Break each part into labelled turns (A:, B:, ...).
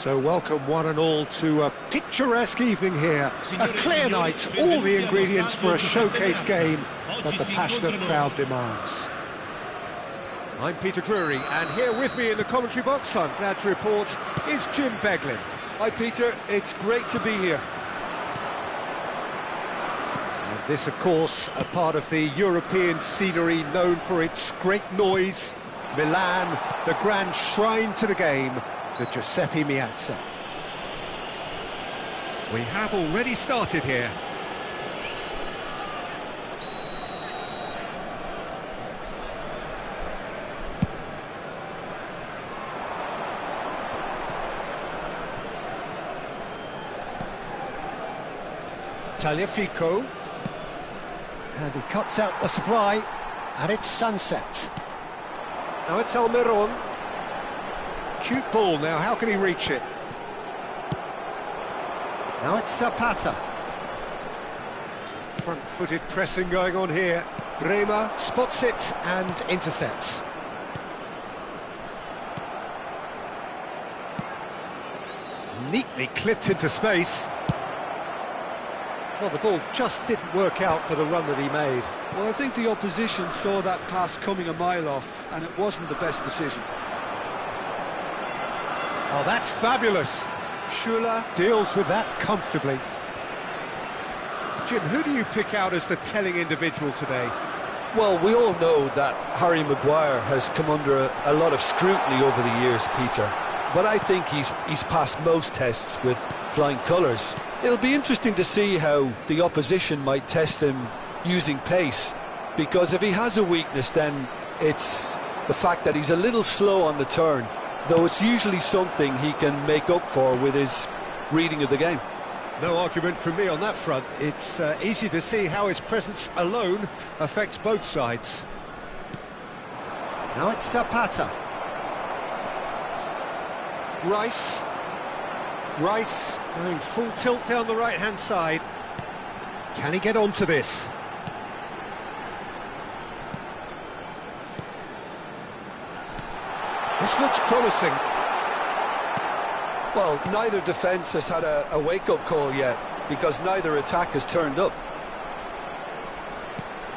A: So welcome one and all to a picturesque evening here. A clear night, all the ingredients for a showcase game that the passionate crowd demands. I'm Peter Drury, and here with me in the commentary box, I'm glad to report, is Jim Beglin.
B: Hi Peter, it's great to be here.
A: And this, of course, a part of the European scenery known for its great noise. Milan, the grand shrine to the game, the Giuseppe Meazza. We have already started here. Tagliafico, and he cuts out the supply, and it's Sunset. Now it's Almiron. Cute ball now, how can he reach it? Now it's Zapata. Some front-footed pressing going on here. Bremer spots it and intercepts. Neatly clipped into space. Well, the ball just didn't work out for the run that he made.
B: Well, I think the opposition saw that pass coming a mile off, and it wasn't the best decision.
A: Oh, that's fabulous. Schuller deals with that comfortably. Jim, who do you pick out as the telling individual today?
B: Well, we all know that Harry Maguire has come under a lot of scrutiny over the years, Peter. But I think he's passed most tests with flying colours. It'll be interesting to see how the opposition might test him using pace, because if he has a weakness, then it's the fact that he's a little slow on the turn, though it's usually something he can make up for with his reading of the game.
A: No argument from me on that front. It's easy to see how his presence alone affects both sides. Now it's Zapata. Rice going full tilt down the right-hand side. Can he get onto this? This looks promising.
B: Well, neither defence has had a wake-up call yet, because neither attack has turned up.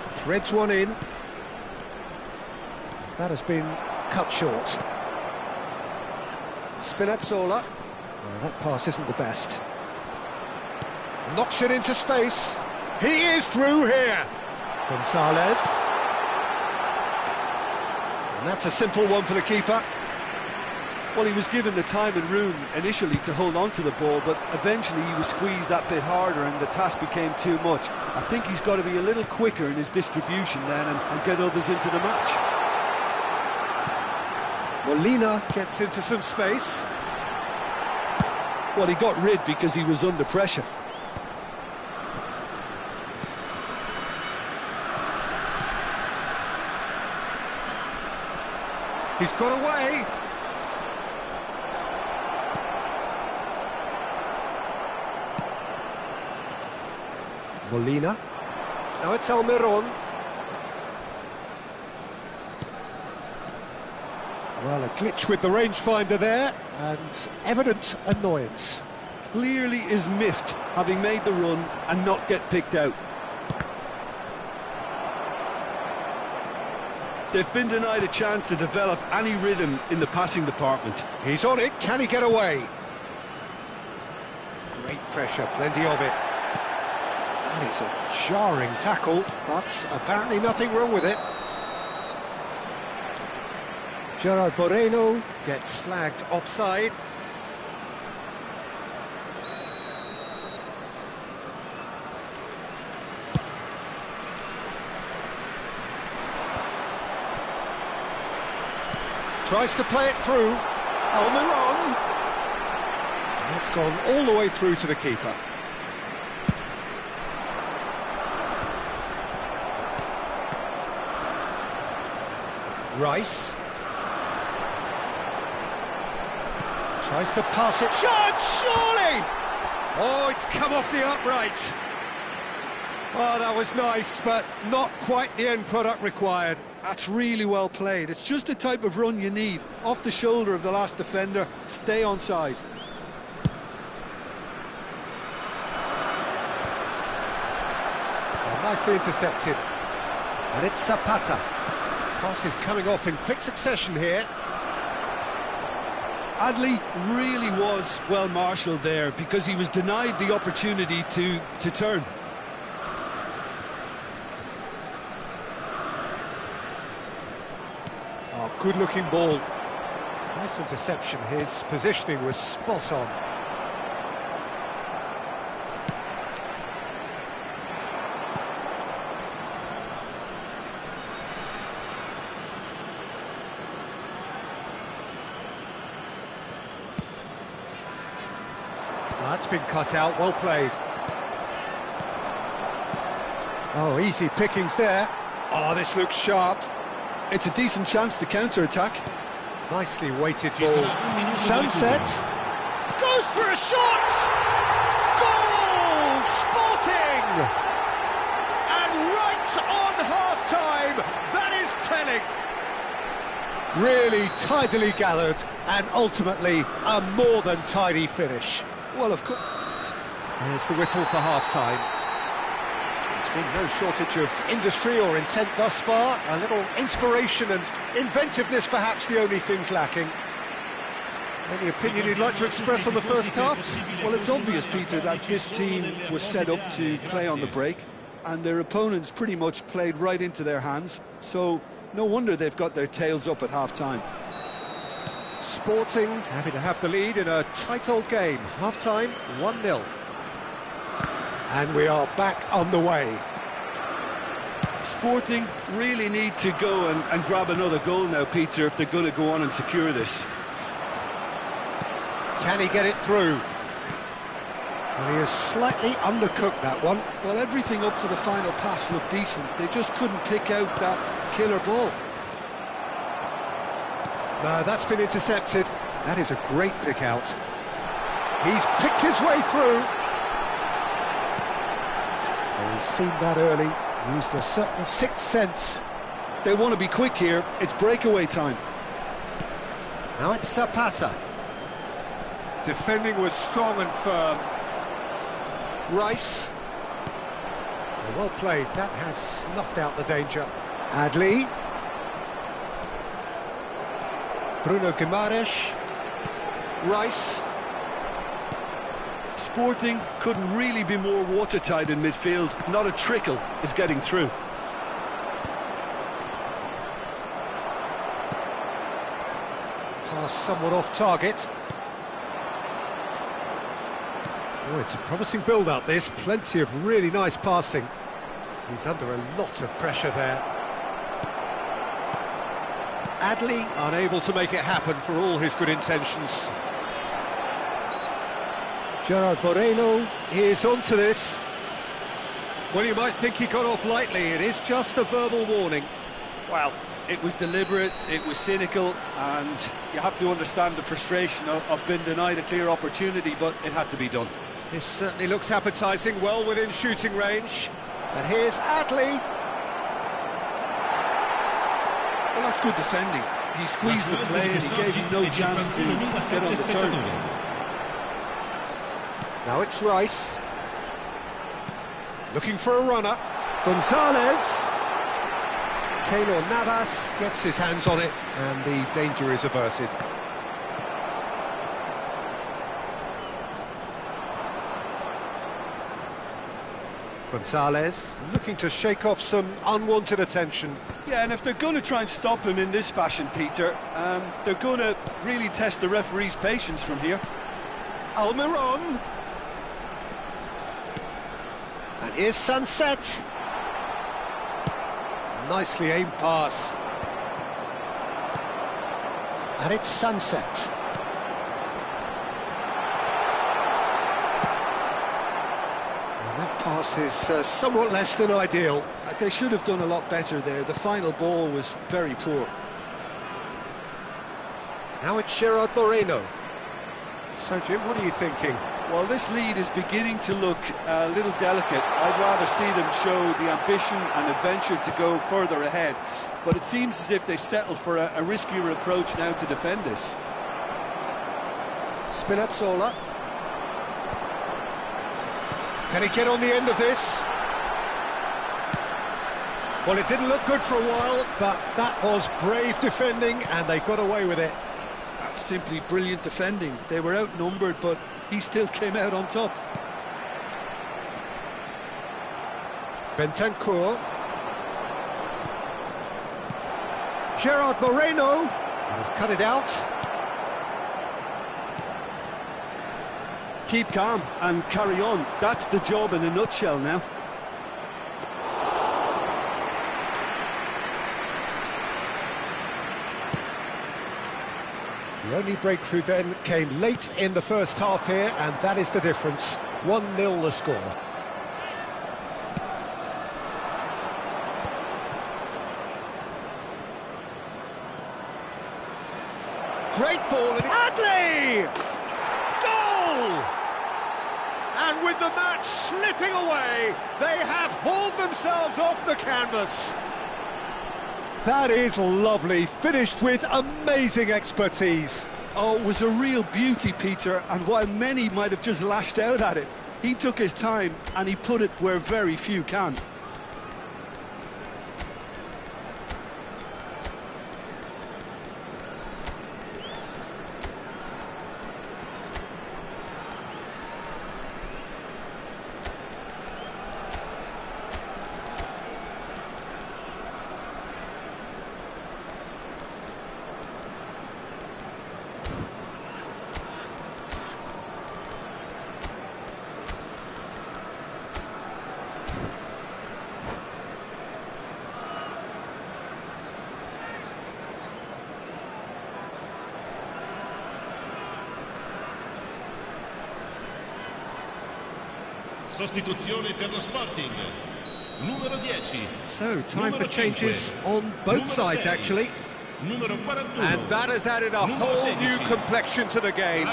A: Threads one in. That has been cut short. Spinazzola. Well, that pass isn't the best. Knocks it into space. He is through here. Gonzalez. And that's a simple one for the keeper.
B: Well, he was given the time and room initially to hold on to the ball, but eventually he was squeezed that bit harder and the task became too much. I think he's got to be a little quicker in his distribution then and get others into the match.
A: Molina gets into some space.
B: Well, he got rid because he was under pressure.
A: He's got away. Molina. Now it's Almiron. Well, a glitch with the rangefinder there, and evident annoyance.
B: Clearly is miffed, having made the run and not get picked out. They've been denied a chance to develop any rhythm in the passing department.
A: He's on it, can he get away? Great pressure, plenty of it. That is a jarring tackle, but apparently nothing wrong with it. Gerard Moreno gets flagged offside. Tries to play it through. Almiron. And it's gone all the way through to the keeper. Rice. Tries to pass it. Shot, surely! Oh, it's come off the upright. Oh, that was nice, but not quite the end product required.
B: That's really well played. It's just the type of run you need. Off the shoulder of the last defender, stay onside.
A: Nicely intercepted. And it's Zapata. Pass is coming off in quick succession here.
B: Adli really was well marshalled there because he was denied the opportunity to turn.
A: Oh, good-looking ball. Nice interception. His positioning was spot on. That's been cut out, well played. Oh, easy pickings there. Oh, this looks sharp.
B: It's a decent chance to counter-attack.
A: Nicely weighted ball. Sunset. Goes for a shot! Goal! Sporting! And right on half-time, that is telling. Really tidily gathered, and ultimately a more than tidy finish.
B: Well, of course.
A: There's the whistle for half-time. There's been no shortage of industry or intent thus far. A little inspiration and inventiveness, perhaps the only things lacking. Any opinion you'd like to express on the first half?
B: Well, it's obvious, Peter, that this team was set up to play on the break, and their opponents pretty much played right into their hands, so no wonder they've got their tails up at half-time.
A: Sporting happy to have the lead in a tight old game. Half-time, 1-0. And we are back on the way.
B: Sporting really need to go and grab another goal now, Peter, if they're going to go on and secure this.
A: Can he get it through? Well, he has slightly undercooked that one.
B: Well, everything up to the final pass looked decent. They just couldn't pick out that killer ball.
A: No, that's been intercepted. That is a great pick out. He's picked his way through. Well, he's seen that early, used a certain sixth sense.
B: They want to be quick here. It's breakaway time.
A: Now it's Zapata. Defending was strong and firm. Rice. Well played. That has snuffed out the danger. Adli. Bruno Guimaraes. Rice.
B: Sporting couldn't really be more watertight in midfield. Not a trickle is getting through.
A: Pass somewhat off target. Oh, it's a promising build-up, this. Plenty of really nice passing. He's under a lot of pressure there. Adli unable to make it happen for all his good intentions. Gerard Moreno is onto this. Well, you might think he got off lightly. It is just a verbal warning.
B: Well, it was deliberate, it was cynical, and you have to understand the frustration of being denied a clear opportunity, but it had to be done.
A: This certainly looks appetising, well within shooting range. And here's Adli.
B: Well, that's good defending. He squeezed the play and he gave him no chance to get on the turn.
A: Now it's Rice. Looking for a runner. Gonzalez. Keylor Navas gets his hands on it, and the danger is averted. Gonzalez looking to shake off some unwanted attention.
B: Yeah, and if they're going to try and stop him in this fashion, Peter, they're going to really test the referee's patience from here.
A: Almiron. And here's Sunset. Nicely aimed pass. And it's Sunset. And that pass is somewhat less than ideal.
B: They should have done a lot better there. The final ball was very poor.
A: Now it's Gerard Moreno. So, Jim, what are you thinking?
B: Well, this lead is beginning to look a little delicate. I'd rather see them show the ambition and adventure to go further ahead. But it seems as if they've settled for a riskier approach now to defend this.
A: Spinazzola. Can he get on the end of this? Well, it didn't look good for a while, but that was brave defending, and they got away with it.
B: That's simply brilliant defending. They were outnumbered, but he still came out on top.
A: Bentancur. Gerard Moreno has cut it out.
B: Keep calm and carry on. That's the job in a nutshell now.
A: The only breakthrough then came late in the first half here, and that is the difference. 1-0 the score. Great ball, and Hadley! Goal! And with the match slipping away, they have hauled themselves off the canvas. That is lovely, finished with amazing expertise.
B: Oh, it was a real beauty, Peter, and while many might have just lashed out at it, he took his time and he put it where very few can.
C: Sostituzione per lo Sporting. Numero 10.
A: So, time for changes on both sides, actually.
C: Numero 41.
A: And that has added a whole new complexion to the game.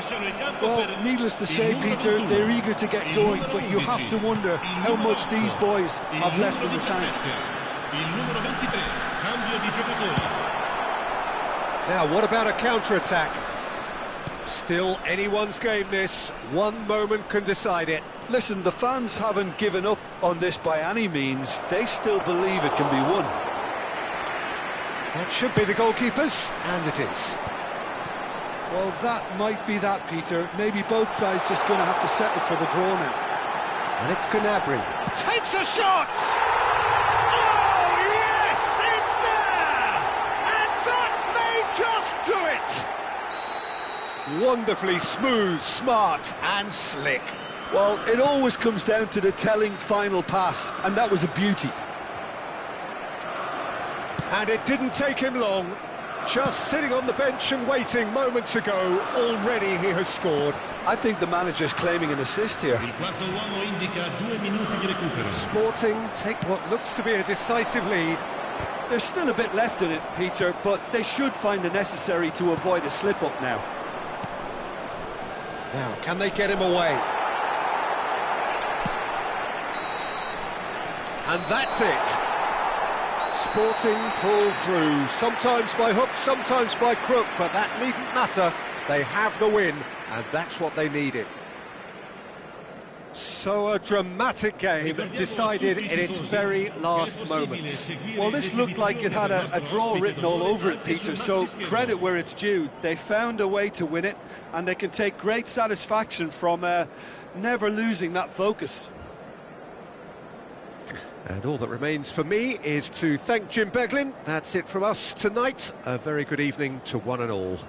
B: Well, needless to say, Peter, they're eager to get going, but you have to wonder how much these boys have left in the tank.
C: Il numero 23. Cambio di giocatore.
A: Now, what about a counter-attack? Still anyone's game, this. One moment can decide it.
B: Listen, the fans haven't given up on this by any means. They still believe it can be won.
A: That should be the goalkeepers, and it is.
B: Well, that might be that, Peter. Maybe both sides just going to have to settle for the draw now.
A: And it's Gnabry. Takes a shot! Oh, yes, it's there! And that may just do it! Wonderfully smooth, smart, and slick.
B: Well, it always comes down to the telling final pass, and that was a beauty.
A: And it didn't take him long. Just sitting on the bench and waiting moments ago, already he has scored.
B: I think the manager's claiming an assist here.
C: Il quarto uomo indica 2 minuti di recupero.
A: Sporting take what looks to be a decisive lead.
B: There's still a bit left in it, Peter, but they should find the necessary to avoid a slip-up now.
A: Now, can they get him away? And that's it. Sporting pull through, sometimes by hook, sometimes by crook, but that needn't matter. They have the win, and that's what they needed. So a dramatic game decided in its very last moments.
B: Well, this looked like it had a draw written all over it, Peter, so credit where it's due. They found a way to win it, and they can take great satisfaction from never losing that focus.
A: And all that remains for me is to thank Jim Beglin. That's it from us tonight. A very good evening to one and all.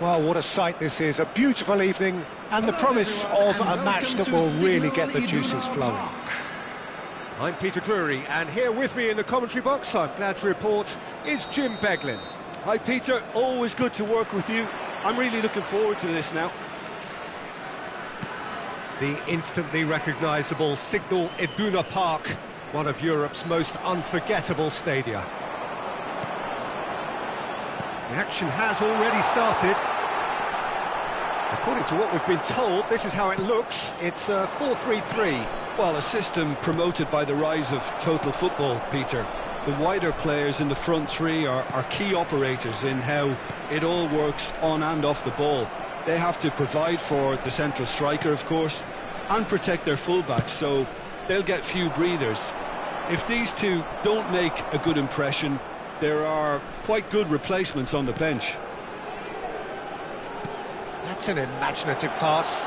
A: Well, what a sight this is. A beautiful evening and the promise of a match that will really get the juices flowing. I'm Peter Drury, and here with me in the commentary box, I'm glad to report, is Jim Beglin.
B: Hi Peter, always good to work with you. I'm really looking forward to this now.
A: The instantly recognisable Signal Iduna Park, one of Europe's most unforgettable stadia. The action has already started. According to what we've been told, this is how it looks. It's 4-3-3.
B: Well, a system promoted by the rise of total football, Peter. The wider players in the front three are key operators in how it all works on and off the ball. They have to provide for the central striker, of course, and protect their fullbacks, so they'll get few breathers. If these two don't make a good impression, there are quite good replacements on the bench.
A: That's an imaginative pass.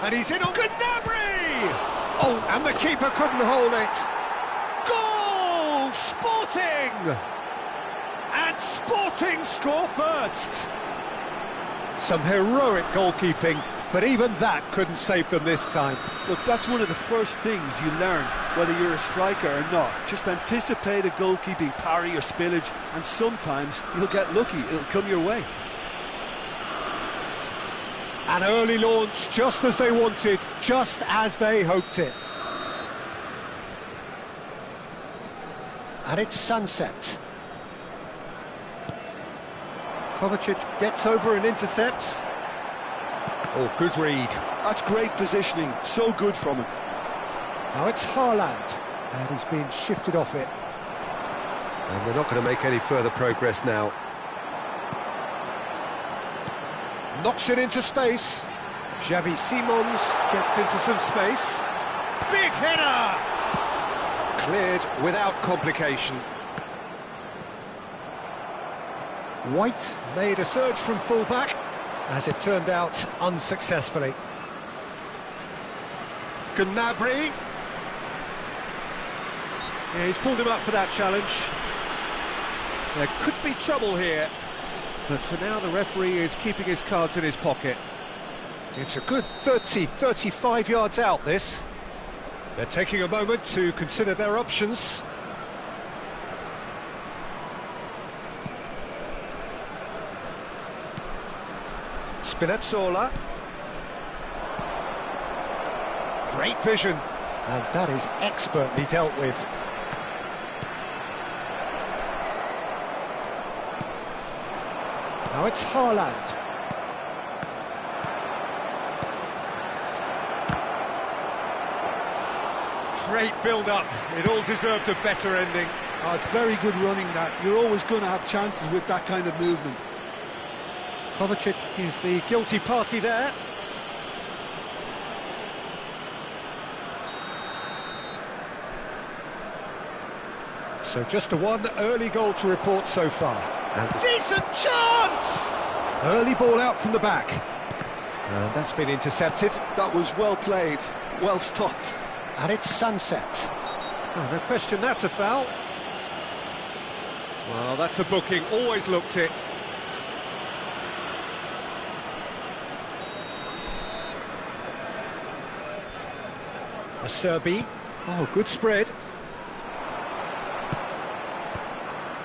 A: And he's in on Gnabry! Oh, and the keeper couldn't hold it. Goal! Sporting! And Sporting score first. Some heroic goalkeeping, but even that couldn't save them this time.
B: Look, that's one of the first things you learn, whether you're a striker or not. Just anticipate a goalkeeping parry or spillage, and sometimes you'll get lucky, it'll come your way.
A: An early launch, just as they wanted, just as they hoped it. And it's sunset. Kovacic gets over and intercepts. Oh, good read.
B: That's great positioning, so good from him.
A: Now it's Haaland, and he's been shifted off it. And they're not going to make any further progress now. Knocks it into space. Xavi Simons gets into some space. Big header! Cleared without complication. White made a surge from full-back, as it turned out unsuccessfully. Gnabry. Yeah, he's pulled him up for that challenge. There could be trouble here, but for now the referee is keeping his cards in his pocket. It's a good 35 yards out, this. They're taking a moment to consider their options. Spinazzola. Great vision, and that is expertly dealt with. Now it's Haaland. Great build-up. It all deserved a better ending.
B: Oh, it's very good running, that. You're always going to have chances with that kind of movement.
A: Kovacic is the guilty party there. So just the one early goal to report so far. And decent chance! Early ball out from the back. And that's been intercepted.
B: That was well played, well stopped.
A: And it's Sunset. Oh, no question, that's a foul. Well, that's a booking, always looked it. A Serbi. Oh, good spread.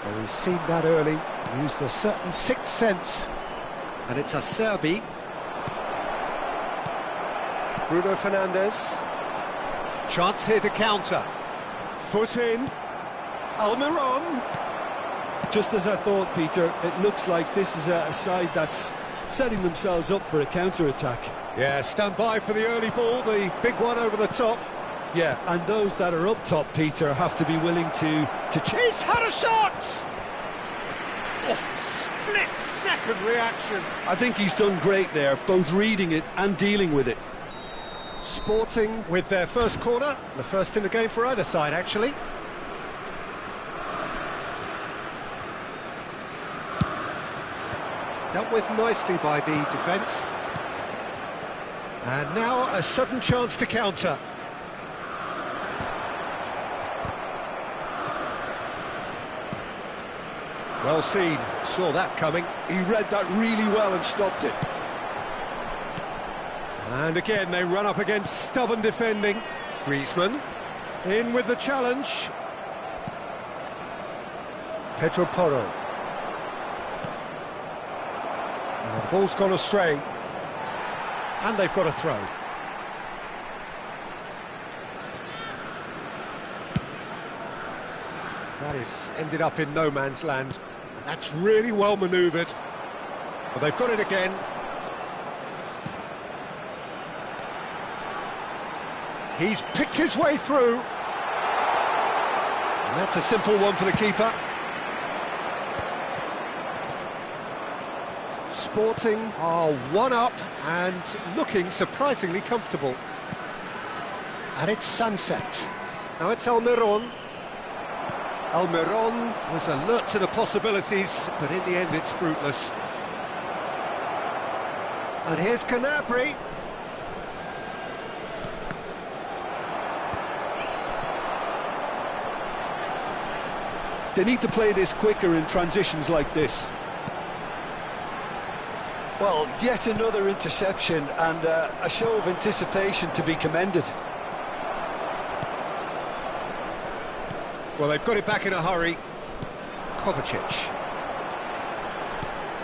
A: Well, he's seen that early, used a certain sixth sense. And it's a Serbi. Bruno Fernandes. Chance here to counter. Foot in. Almiron.
B: Just as I thought, Peter, it looks like this is a side that's setting themselves up for a counter-attack.
A: Yeah, stand by for the early ball, the big one over the top.
B: Yeah, and those that are up top, Peter, have to be willing to
A: He's had a shot! Oh, split-second reaction.
B: I think he's done great there, both reading it and dealing with it.
A: Sporting with their first corner, the first in the game for either side, actually. Dealt with nicely by the defence. And now a sudden chance to counter. Well seen, saw that coming.
B: He read that really well and stopped it.
A: And again they run up against stubborn defending. Griezmann in with the challenge. Pedro Porro. Now the ball's gone astray. And they've got a throw. That is ended up in no man's land. That's really well manoeuvred. But they've got it again. He's picked his way through. And that's a simple one for the keeper. Sporting are one up and looking surprisingly comfortable. And it's Sunset. Now it's Almiron. Almiron was alert to the possibilities, but in the end it's fruitless. And here's Canabri.
B: They need to play this quicker in transitions like this. Well, yet another interception and a show of anticipation to be commended.
A: Well, they've got it back in a hurry. Kovacic.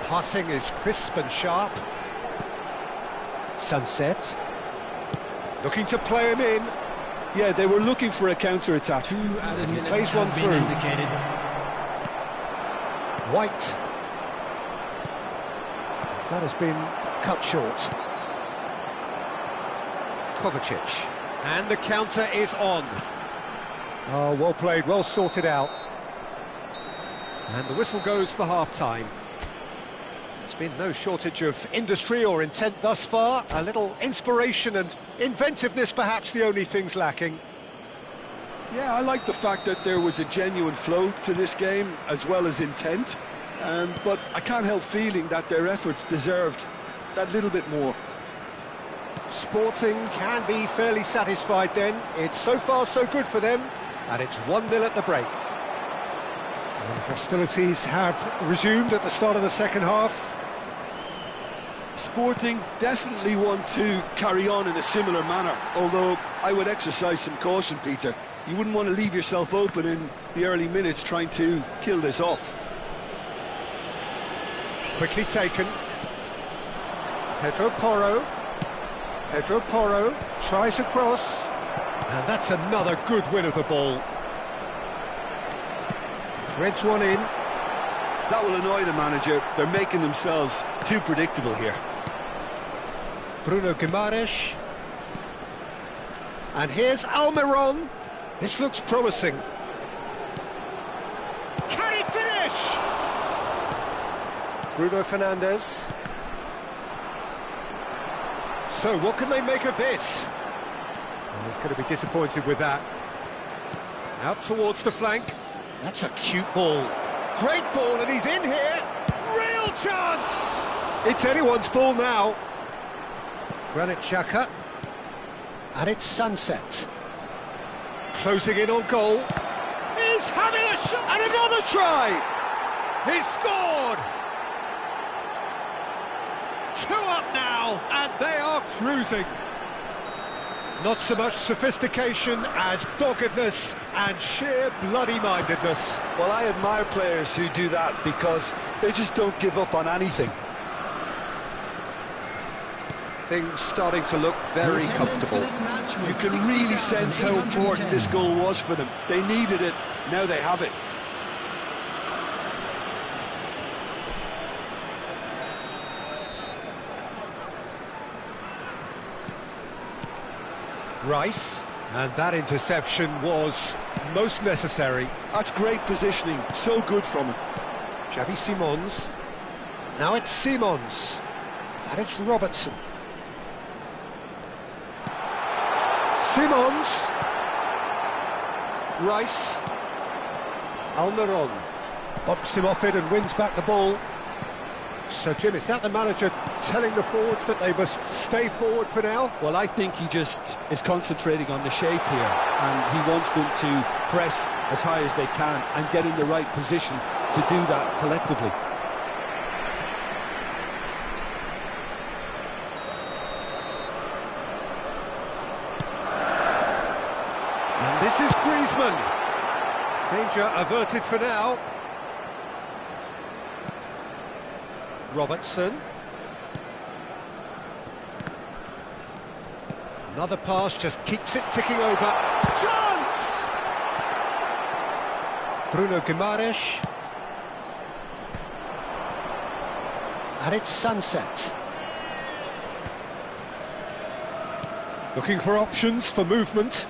A: Passing is crisp and sharp. Sunset. Looking to play him in.
B: Yeah, they were looking for a counter-attack.
A: And he plays one through. White. That has been cut short. Kovacic. And the counter is on. Oh, well played, well sorted out. And the whistle goes for half-time. There's been no shortage of industry or intent thus far. A little inspiration and inventiveness, perhaps the only things lacking.
B: Yeah, I like the fact that there was a genuine flow to this game, as well as intent. But I can't help feeling that their efforts deserved that little bit more.
A: Sporting can be fairly satisfied then. It's so far so good for them. And it's 1-0 at the break. And hostilities have resumed at the start of the second half.
B: Sporting definitely want to carry on in a similar manner, although I would exercise some caution, Peter. You wouldn't want to leave yourself open in the early minutes trying to kill this off.
A: Quickly taken. Pedro Porro. Pedro Porro tries a cross. And that's another good win of the ball. Threads one in.
B: That will annoy the manager. They're making themselves too predictable here.
A: Bruno Guimaraes. And here's Almiron. This looks promising. Can he finish? Bruno Fernandes. So what can they make of this? Well, he's going to be disappointed with that. Out towards the flank. That's a cute ball. Great ball, and he's in here. Real chance! It's anyone's ball now. Granit Xhaka. And it's Sunset. Closing in on goal. He's having a shot! And another try! He's scored! 2 up now, and they are cruising. Not so much sophistication as doggedness and sheer bloody-mindedness.
B: Well, I admire players who do that because they just don't give up on anything.
A: Things starting to look very comfortable.
B: You can really sense how important this goal was for them. They needed it, now they have it.
A: Rice, and that interception was most necessary.
B: That's great positioning, so good from him.
A: Xavi Simons. Now it's Simons. And it's Robertson. Simons. Rice. Almiron. Bumps him off it and wins back the ball. So, Jim, is that the manager telling the forwards that they must stay forward for now?
B: Well, I think he just is concentrating on the shape here, and he wants them to press as high as they can and get in the right position to do that collectively.
A: And this is Griezmann. Danger averted for now. Robertson. Another pass just keeps it ticking over. Chance! Bruno Guimaraes. And it's Sunset. Looking for options for movement.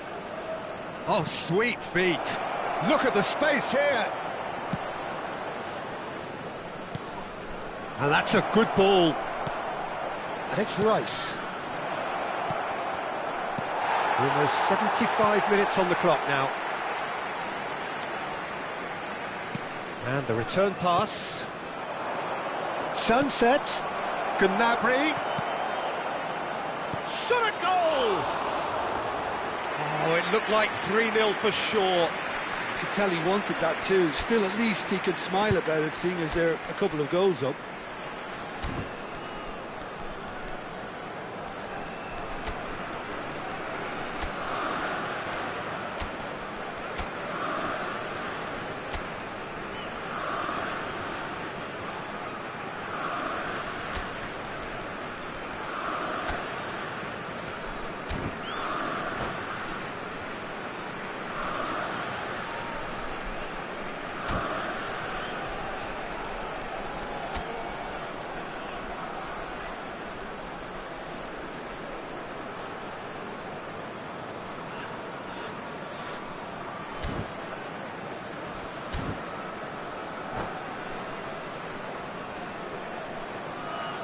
A: Oh, sweet feet. Look at the space here. And that's a good ball. And it's Rice. Almost 75 minutes on the clock now. And the return pass. Sunset. Gnabry. Shot a goal! Oh, it looked like 3-0 for sure.
B: You could tell he wanted that too. Still, at least he could smile about it, seeing as they're a couple of goals up.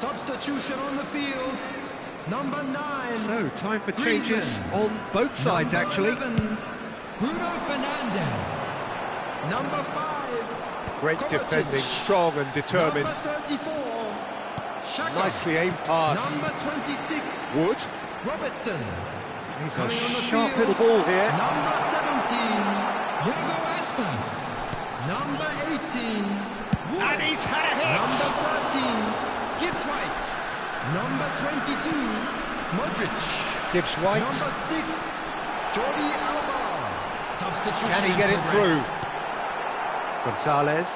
D: Substitution on the field, number 9.
A: So, time for changes on both sides, actually.
D: 11, Bruno Fernandes. Number 5.
A: Great
D: Kovacic.
A: defending, strong and determined.
D: Number 34. Xhaka.
A: Nicely aimed pass.
D: Number 26.
A: Wood.
D: Robertson.
A: He's a
D: Coming on the
A: sharp
D: field,
A: little ball here.
D: Number 17. Hugo Aspas. Number Number 22, Modric.
A: Gibbs White.
D: Number 6, Jordi Alba. Substitution.
A: Can he get it through? Gonzalez.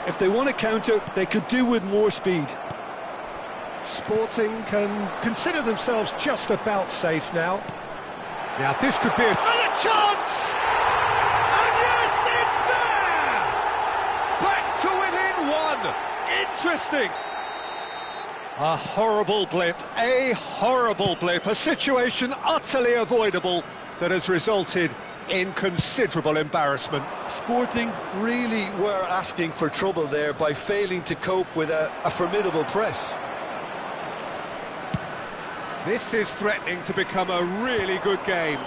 B: If they want to counter, they could do with more speed.
A: Sporting can consider themselves just about safe now. Now this could be a chance! And yes, it's there! Back to within one! Interesting! A horrible blip, a situation utterly avoidable that has resulted in considerable embarrassment.
B: Sporting really were asking for trouble there by failing to cope with a formidable press.
A: This is threatening to become a really good game.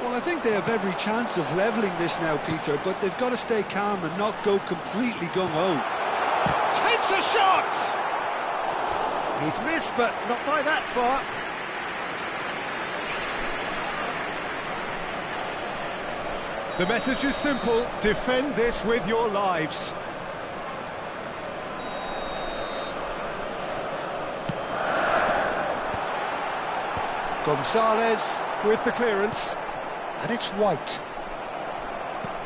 B: Well, I think they have every chance of levelling this now, Peter, but they've got to stay calm and not go completely gung-ho.
A: Takes a shot! He's missed, but not by that far. The message is simple: defend this with your lives. Gonzalez with the clearance, and it's White.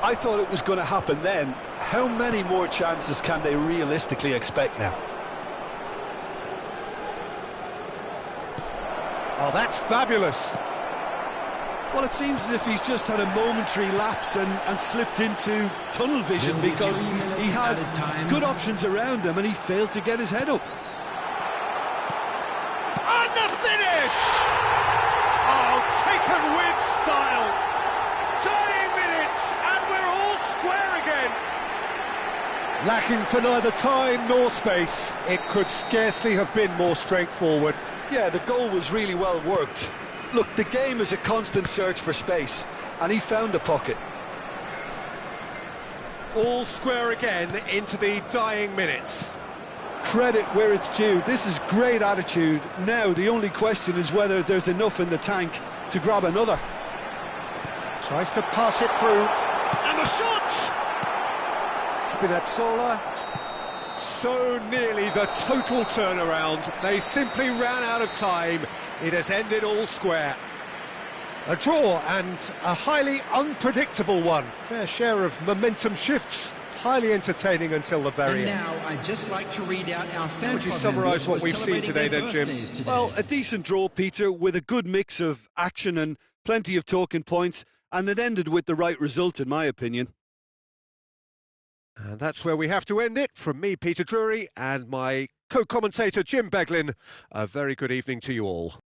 B: I thought it was going to happen then. How many more chances can they realistically expect now?
A: Oh, that's fabulous.
B: Well, it seems as if he's just had a momentary lapse and slipped into tunnel vision because he had good options around him and he failed to get his head up.
A: And the finish! Oh, taken with style. 30 minutes and we're all square again. Lacking for neither time nor space. It could scarcely have been more straightforward.
B: Yeah, the goal was really well worked. Look, the game is a constant search for space, and he found the pocket.
A: All square again into the dying minutes.
B: Credit where it's due. This is great attitude. Now, the only question is whether there's enough in the tank to grab another.
A: Tries to pass it through. And the shot! Spinazzola. So nearly the total turnaround. They simply ran out of time. It has ended all square. A draw and a highly unpredictable one. Fair share of momentum shifts. Highly entertaining until the very end.
D: Now, I'd just like to read out our fan
A: Would you
D: club
A: summarise
D: members
A: what
D: who are
A: we've seen
D: celebrating
A: today
D: their
A: then, Jim?
D: birthdays today.
B: Well, a decent draw, Peter, with a good mix of action and plenty of talking points, and it ended with the right result, in my opinion.
A: And that's where we have to end it. From me, Peter Drury, and my co-commentator, Jim Beglin. A very good evening to you all.